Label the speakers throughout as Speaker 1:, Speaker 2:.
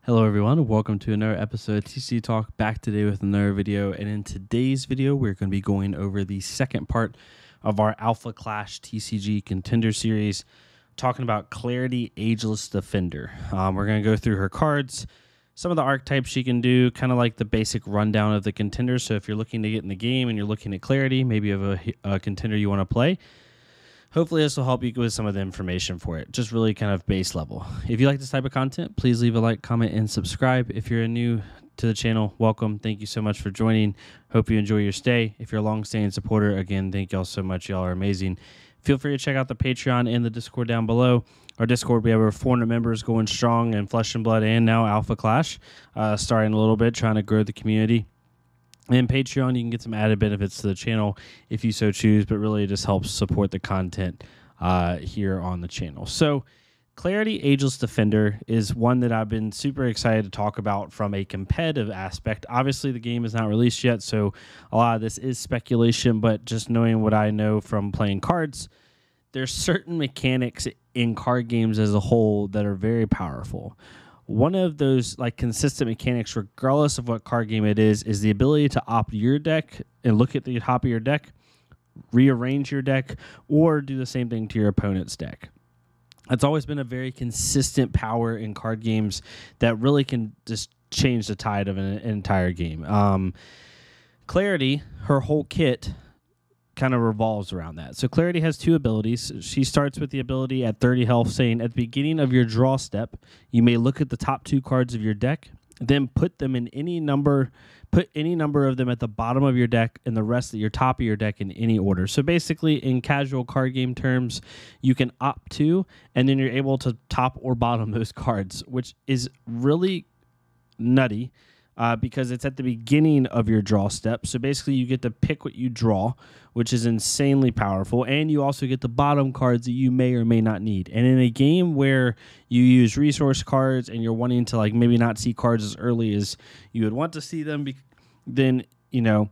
Speaker 1: Hello everyone, welcome to another episode of TCG Talk, back today with another video. And in today's video, we're going to be going over the second part of our Alpha Clash TCG Contender series, talking about Clarity Ageless Defender. We're going to go through her cards, some of the archetypes she can do, kind of like the basic rundown of the contenders. So if you're looking to get in the game and you're looking at Clarity, maybe you have a contender you want to play, hopefully this will help you with some of the information for it, just really kind of base level. If you like this type of content, please leave a like, comment, and subscribe. If you're new to the channel, welcome. Thank you so much for joining. Hope you enjoy your stay. If you're a long-standing supporter, again, thank y'all so much. Y'all are amazing. Feel free to check out the Patreon and the Discord down below. Our Discord, we have over 400 members going strong in Flesh and Blood and now Alpha Clash, starting a little bit, trying to grow the community. And Patreon, you can get some added benefits to the channel if you so choose, but really it just helps support the content here on the channel. So Clarity Ageless Defender is one that I've been super excited to talk about from a competitive aspect. Obviously, the game is not released yet, so a lot of this is speculation, but just knowing what I know from playing cards, there's certain mechanics in card games as a whole that are very powerful. One of those like consistent mechanics, regardless of what card game it is the ability to opt your deck and look at the top of your deck, rearrange your deck, or do the same thing to your opponent's deck. It's always been a very consistent power in card games that really can just change the tide of an entire game. Clarity, her whole kit kind of revolves around that. So Clarity has two abilities. She starts with the ability at 30 health, saying at the beginning of your draw step, you may look at the top two cards of your deck, then put them in any number, put any number of them at the bottom of your deck and the rest at your top of your deck in any order. So basically, in casual card game terms, you can opt to, and then you're able to top or bottom those cards, which is really nutty. Because it's at the beginning of your draw step. So basically you get to pick what you draw, which is insanely powerful. And you also get the bottom cards that you may or may not need. And in a game where you use resource cards and you're wanting to like maybe not see cards as early as you would want to see them, then, you know,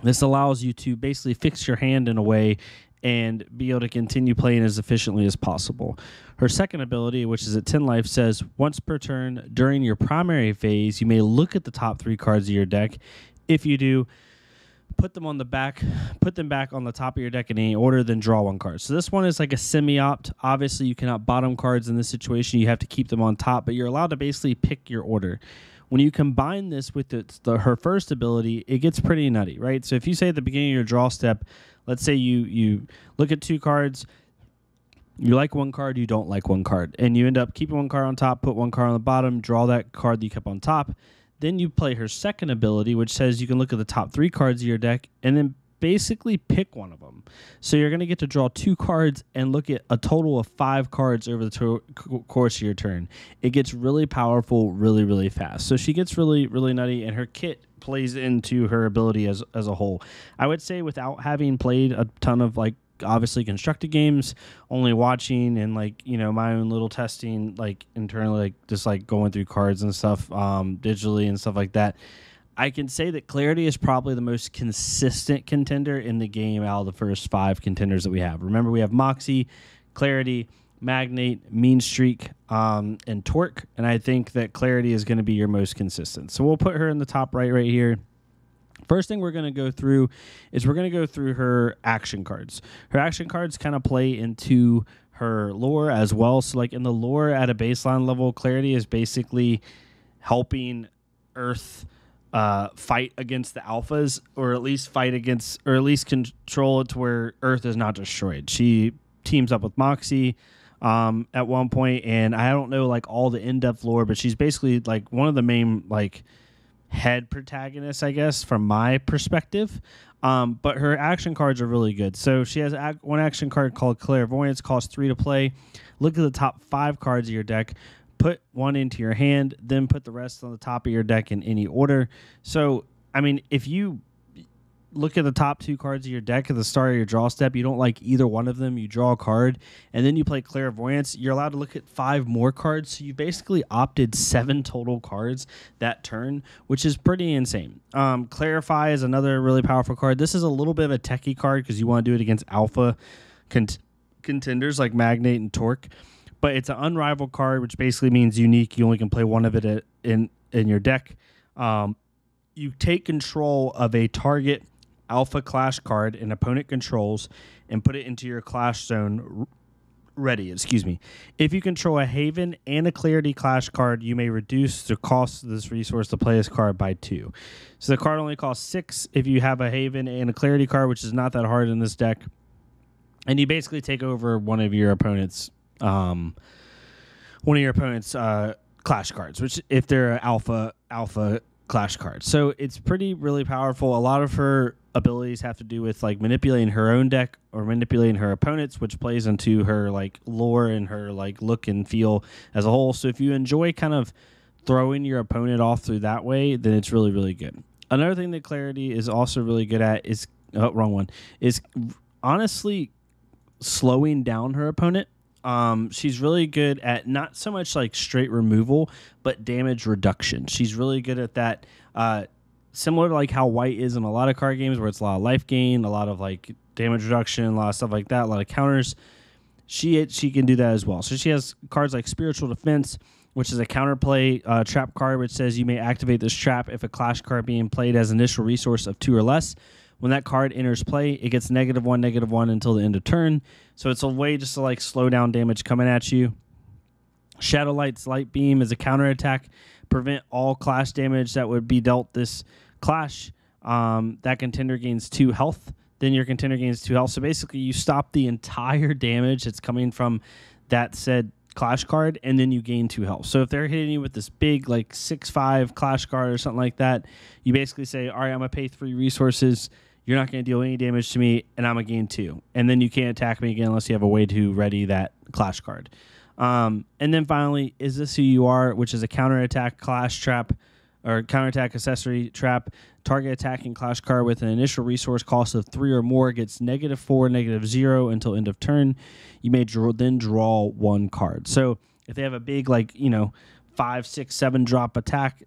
Speaker 1: this allows you to basically fix your hand in a way and be able to continue playing as efficiently as possible. Her second ability, which is at 10 life, says once per turn during your primary phase, you may look at the top three cards of your deck. If you do, put them back on the top of your deck in any order, then draw one card. So this one is like a semi-opt. Obviously, you cannot bottom cards in this situation. You have to keep them on top, but you're allowed to basically pick your order. When you combine this with her first ability, it gets pretty nutty, right? So if you say at the beginning of your draw step, let's say you look at two cards, you like one card, you don't like one card, and you end up keeping one card on top, put one card on the bottom, draw that card that you kept on top. Then you play her second ability, which says you can look at the top three cards of your deck and then basically pick one of them. So you're going to get to draw two cards and look at a total of 5 cards over the course of your turn. It gets really powerful really, really fast. So she gets really, really nutty, and her kit plays into her ability as a whole. I would say without having played a ton of like obviously constructed games, only watching and like, you know, my own little testing like internally, like just like going through cards and stuff digitally and stuff like that, I can say that Clarity is probably the most consistent contender in the game out of the first 5 contenders that we have. Remember, we have Moxie, Clarity, Magnate, Mean Streak, and Torque, and I think that Clarity is going to be your most consistent. So we'll put her in the top right here. First thing we're going to go through is we're going to go through her action cards. Her action cards kind of play into her lore as well. So like in the lore at a baseline level, Clarity is basically helping Earth fight against the alphas, or at least fight against, or at least control it to where Earth is not destroyed. She teams up with Moxie at one point, and I don't know like all the in-depth lore, but she's basically like one of the main like head protagonists, I guess, from my perspective. But her action cards are really good. So she has one action card called Clairvoyance, costs 3 to play. Look at the top 5 cards of your deck. Put one into your hand, then put the rest on the top of your deck in any order. So, I mean, if you look at the top 2 cards of your deck at the start of your draw step, you don't like either one of them, you draw a card, and then you play Clairvoyance, you're allowed to look at 5 more cards. So you basically opted 7 total cards that turn, which is pretty insane. Clarify is another really powerful card. This is a little bit of a techie card because you want to do it against alpha contenders like Magnate and Torque. But it's an unrivaled card, which basically means unique. You only can play one of it in your deck. You take control of a target Alpha Clash card an opponent controls and put it into your Clash zone ready. If you control a Haven and a Clarity Clash card, you may reduce the cost of this resource to play this card by 2. So the card only costs 6 if you have a Haven and a Clarity card, which is not that hard in this deck. And you basically take over one of your opponent's Clash cards, which if they're alpha Clash cards. So it's really powerful. A lot of her abilities have to do with like manipulating her own deck or manipulating her opponents, which plays into her like lore and her like look and feel as a whole. So if you enjoy kind of throwing your opponent off through that way, then it's really, really good. Another thing that Clarity is also really good at is honestly slowing down her opponent. She's really good at not so much like straight removal, but damage reduction. She's really good at that. Similar to like how White is in a lot of card games where it's a lot of life gain, a lot of like damage reduction, a lot of stuff like that, a lot of counters. She can do that as well. So she has cards like Spiritual Defense, which is a counterplay trap card, which says you may activate this trap if a Clash card being played has initial resource of 2 or less. When that card enters play, it gets -1/-1 until the end of turn. So it's a way just to like slow down damage coming at you. Shadowlight's Light Beam is a counterattack. Prevent all Clash damage that would be dealt this Clash. That contender gains 2 health. Then your contender gains 2 health. So basically you stop the entire damage that's coming from that said Clash card, and then you gain 2 health. So if they're hitting you with this big like 6/5 Clash card or something like that, you basically say, all right, I'm going to pay 3 resources. You're not going to deal any damage to me, and I'm going to gain 2. And then you can't attack me again unless you have a way to ready that Clash card. And then finally, Is This Who You Are, which is a counterattack Clash trap or counterattack accessory trap. Target attacking Clash card with an initial resource cost of 3 or more gets -4, -0 until end of turn. You may then draw 1 card. So if they have a big 5, 6, 7 drop attack,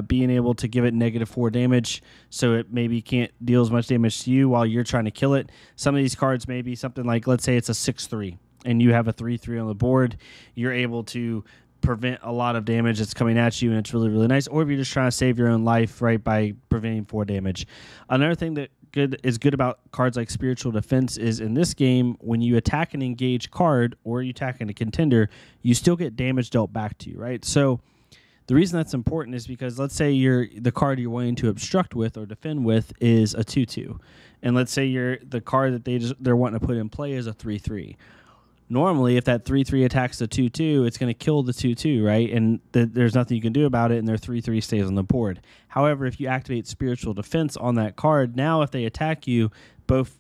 Speaker 1: being able to give it -4 damage, so it maybe can't deal as much damage to you while you're trying to kill it. Some of these cards may be something like, let's say it's a 6/3 and you have a 3/3 on the board. You're able to prevent a lot of damage that's coming at you, and it's really, really nice. Or if you're just trying to save your own life, right, by preventing 4 damage. Another thing that is good about cards like Spiritual Defense is in this game, when you attack an engaged card or you attack a contender, you still get damage dealt back to you, right? So the reason that's important is because let's say the card you're wanting to obstruct with or defend with is a 2/2, and let's say the card that they're wanting to put in play is a 3/3. Normally, if that 3/3 attacks the 2/2, it's going to kill the 2/2, right? And there's nothing you can do about it, and their 3/3 stays on the board. However, if you activate Spiritual Defense on that card, now if they attack you, both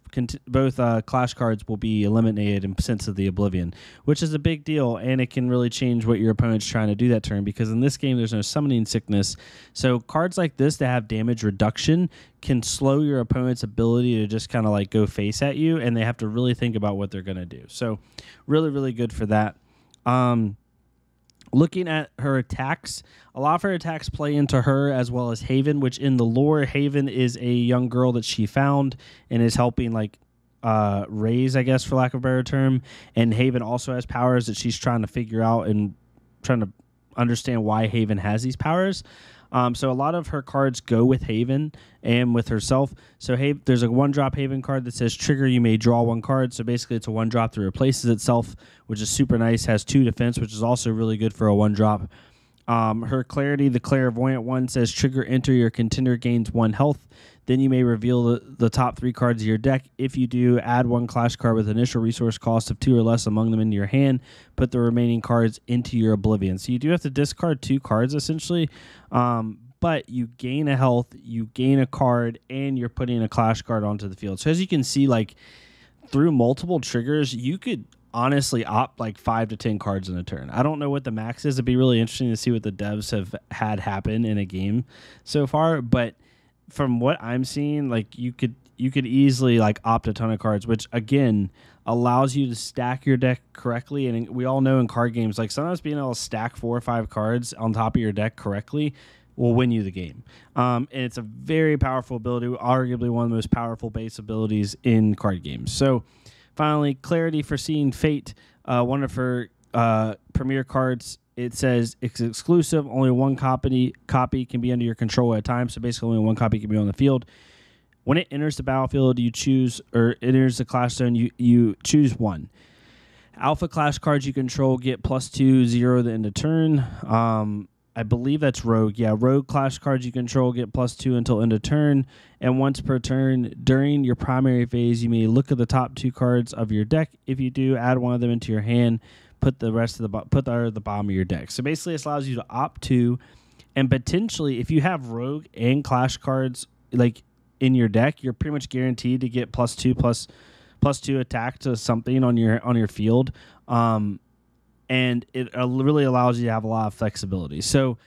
Speaker 1: Clash cards will be eliminated in Sense of the Oblivion, which is a big deal, and it can really change what your opponent's trying to do that turn, because in this game there's no summoning sickness. So cards like this that have damage reduction can slow your opponent's ability to just kind of like go face at you, and they have to really think about what they're going to do. So really, really good for that. Looking at her attacks, a lot of her attacks play into her as well as Haven, which in the lore, Haven is a young girl that she found and is helping raise, I guess, for lack of a better term. And Haven also has powers that she's trying to figure out and trying to understand why Haven has these powers. So a lot of her cards go with Haven and with herself. So there's a 1-drop Haven card that says trigger, you may draw 1 card. So basically it's a 1-drop that replaces itself, which is super nice. Has 2 defense, which is also really good for a 1-drop. Her Clarity, the Clairvoyant one, says trigger, enter your contender gains 1 health. Then you may reveal the top 3 cards of your deck. If you do, add 1 Clash card with initial resource cost of 2 or less among them into your hand. Put the remaining cards into your Oblivion. So you do have to discard 2 cards, essentially. But you gain a health, you gain a card, and you're putting a Clash card onto the field. So as you can see, through multiple triggers, you could honestly opt 5 to 10 cards in a turn. I don't know what the max is. It'd be really interesting to see what the devs have had happen in a game so far, but from what I'm seeing, you could easily opt a ton of cards, which again allows you to stack your deck correctly. And we all know in card games, sometimes being able to stack 4 or 5 cards on top of your deck correctly will win you the game. And it's a very powerful ability, arguably one of the most powerful base abilities in card games. So finally, Clarity, Foreseeing Fate. One of her premier cards, it says it's exclusive. Only one copy can be under your control at a time. So basically, only one copy can be on the field. When it enters the battlefield, you choose, or enters the clash zone, you choose one. Alpha clash cards you control get +2/0 the end of turn. I believe that's rogue. Yeah, rogue clash cards you control get +2 until end of turn. And once per turn during your primary phase, you may look at the top 2 cards of your deck. If you do, add one of them into your hand. Put the rest of the bottom of your deck. So basically, this allows you to opt to, and potentially, if you have rogue and clash cards like in your deck, you're pretty much guaranteed to get +2 attack to something on your field. And it really allows you to have a lot of flexibility. So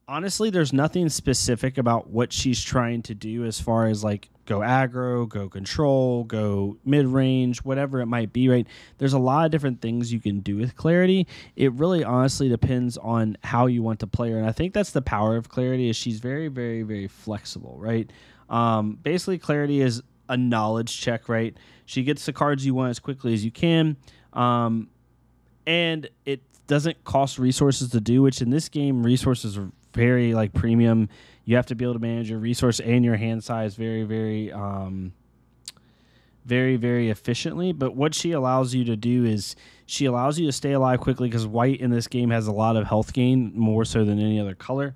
Speaker 1: honestly, there's nothing specific about what she's trying to do as far as like go aggro, go control, go mid-range, whatever it might be, right? There's a lot of different things you can do with Clarity. It really honestly depends on how you want to play her. And I think that's the power of Clarity, is she's very, very, very flexible, right? Basically, Clarity is a knowledge check, right? She gets the cards you want as quickly as you can. And it doesn't cost resources to do, which in this game, resources are very like premium. You have to be able to manage your resource and your hand size very, very, very, very efficiently. But what she allows you to do is she allows you to stay alive quickly, because white in this game has a lot of health gain, more so than any other color.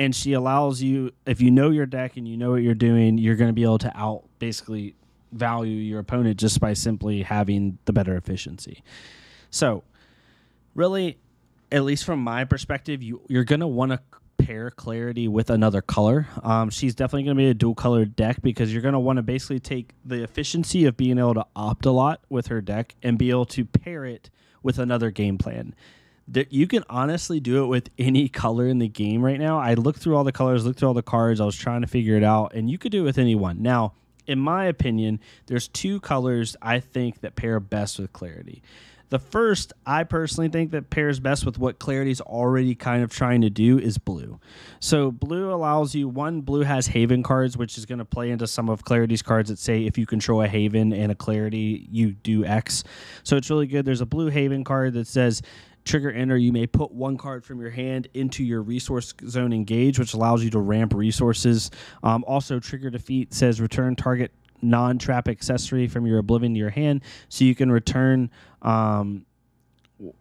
Speaker 1: And she allows you, if you know your deck and you know what you're doing, you're going to be able to basically value your opponent just by simply having the better efficiency. So really, at least from my perspective, you're going to want to pair Clarity with another color. She's definitely going to be a dual colored deck, because you're going to want to basically take the efficiency of being able to opt a lot with her deck and be able to pair it with another game plan. You can honestly do it with any color in the game right now. I looked through all the colors, looked through all the cards. I was trying to figure it out, and you could do it with any one. Now, in my opinion, there's 2 colors I think that pair best with Clarity. The first, I personally think that pairs best with what Clarity's already kind of trying to do, is blue. So blue allows you, blue has Haven cards, which is going to play into some of Clarity's cards that say if you control a Haven and a Clarity, you do X. So it's really good. There's a blue Haven card that says, trigger enter, you may put 1 card from your hand into your resource zone engage, which allows you to ramp resources. Also, trigger defeat says return target non-trap accessory from your Oblivion to your hand, so you can return an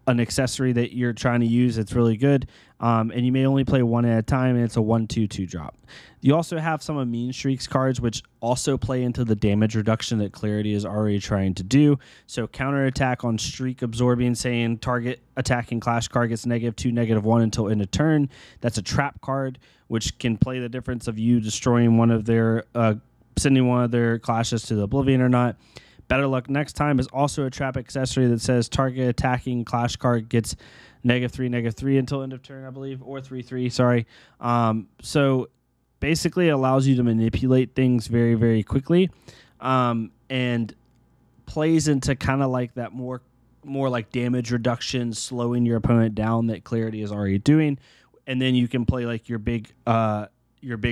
Speaker 1: accessory that you're trying to use. It's really good. And you may only play 1 at a time, and it's a 1/2/2 drop. You also have some of Mean Streaks cards, which also play into the damage reduction that Clarity is already trying to do. So counterattack on Streak Absorbing, saying target attacking clash card gets -2, -1 until end of turn. That's a trap card, which can play the difference of you destroying one of their, sending one of their clashes to the Oblivion or not. Better Luck Next Time is also a trap accessory that says target attacking clash card gets -3, -3 until end of turn, I believe, or 3/3, sorry. So basically it allows you to manipulate things very, very quickly, and plays into kind of like that more like damage reduction, slowing your opponent down that Clarity is already doing. And then you can play like your big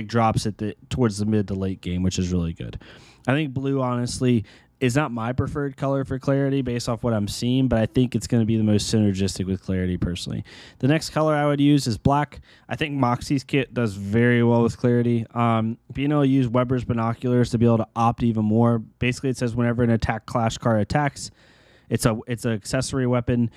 Speaker 1: drops towards the mid to late game, which is really good. I think blue, honestly, is not my preferred color for Clarity based off what I'm seeing, but I think it's going to be the most synergistic with Clarity personally. The next color I would use is black. I think Moxie's kit does very well with Clarity. Being able to use Weber's binoculars to be able to opt even more. Basically, it says whenever an attack clash card attacks, it's an accessory weapon.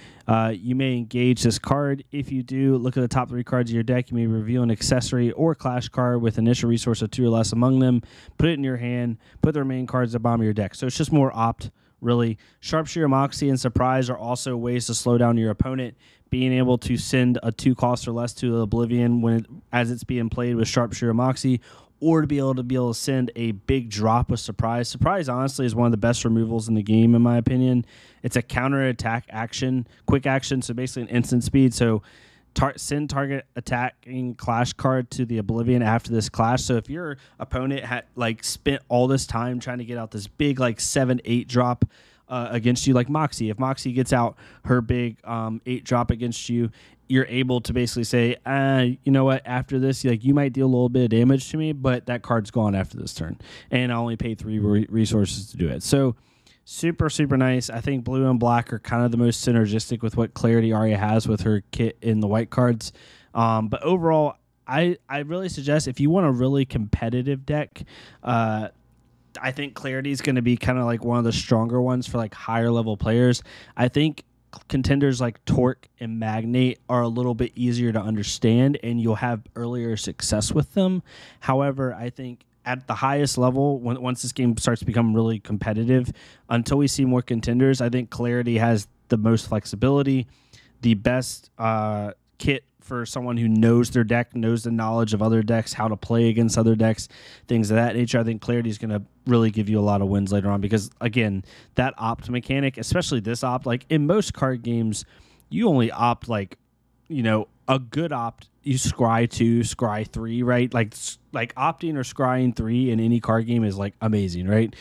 Speaker 1: You may engage this card. If you do, look at the top 3 cards of your deck. You may reveal an accessory or clash card with initial resource of 2 or less among them. Put it in your hand. Put the remaining cards at the bottom of your deck. So it's just more opt, really. Sharpshooter, Moxie, and Surprise are also ways to slow down your opponent. Being able to send a 2 cost or less to Oblivion as it's being played with Sharpshooter, Moxie, or to be able to send a big drop with Surprise. Surprise, honestly, is one of the best removals in the game, in my opinion. It's a counter-attack action, quick action, so basically an instant speed. So send target attacking clash card to the Oblivion after this clash. So if your opponent had spent all this time trying to get out this big 7/8 drop against you, like Moxie, if Moxie gets out her big 8 drop against you, you're able to basically say, you know what, after this, you might deal a little bit of damage to me, but that card's gone after this turn, and I only paid 3 resources to do it. So Super, super nice. I think blue and black are kind of the most synergistic with what Clarity Arya has with her kit in the white cards. But overall, I really suggest if you want a really competitive deck, I think Clarity is going to be kind of like one of the stronger ones for like higher level players. I think contenders like Torque and Magnate are a little bit easier to understand and you'll have earlier success with them. However, I think at the highest level, once this game starts to become really competitive, until we see more contenders, I think Clarity has the most flexibility, the best kit for someone who knows their deck, knows the knowledge of other decks, how to play against other decks, things of that nature. I think Clarity is going to really give you a lot of wins later on because, again, that opt mechanic, especially this opt, like in most card games, you only opt like, you know, a good opt, you scry 2, scry 3, right? Like opting or scrying 3 in any card game is like amazing, right?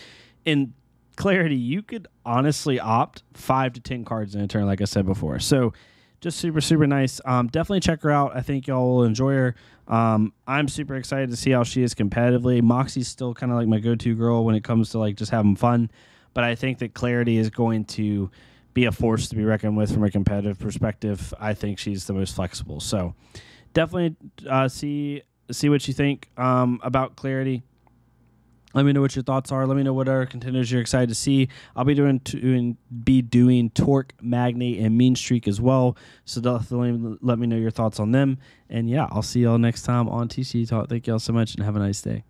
Speaker 1: In Clarity, you could honestly opt 5 to 10 cards in a turn, like I said before. So just super, super nice. Definitely check her out. I think y'all will enjoy her. I'm super excited to see how she is competitively. Moxie's still kind of like my go-to girl when it comes to like just having fun. But I think that Clarity is going to be a force to be reckoned with from a competitive perspective. I think she's the most flexible. So definitely see what you think about Clarity. Let me know what your thoughts are. Let me know what other contenders you're excited to see. I'll be doing Torque, Magnate, and Mean Streak as well. So definitely let me know your thoughts on them. And yeah, I'll see y'all next time on TCG Talk. Thank y'all so much and have a nice day.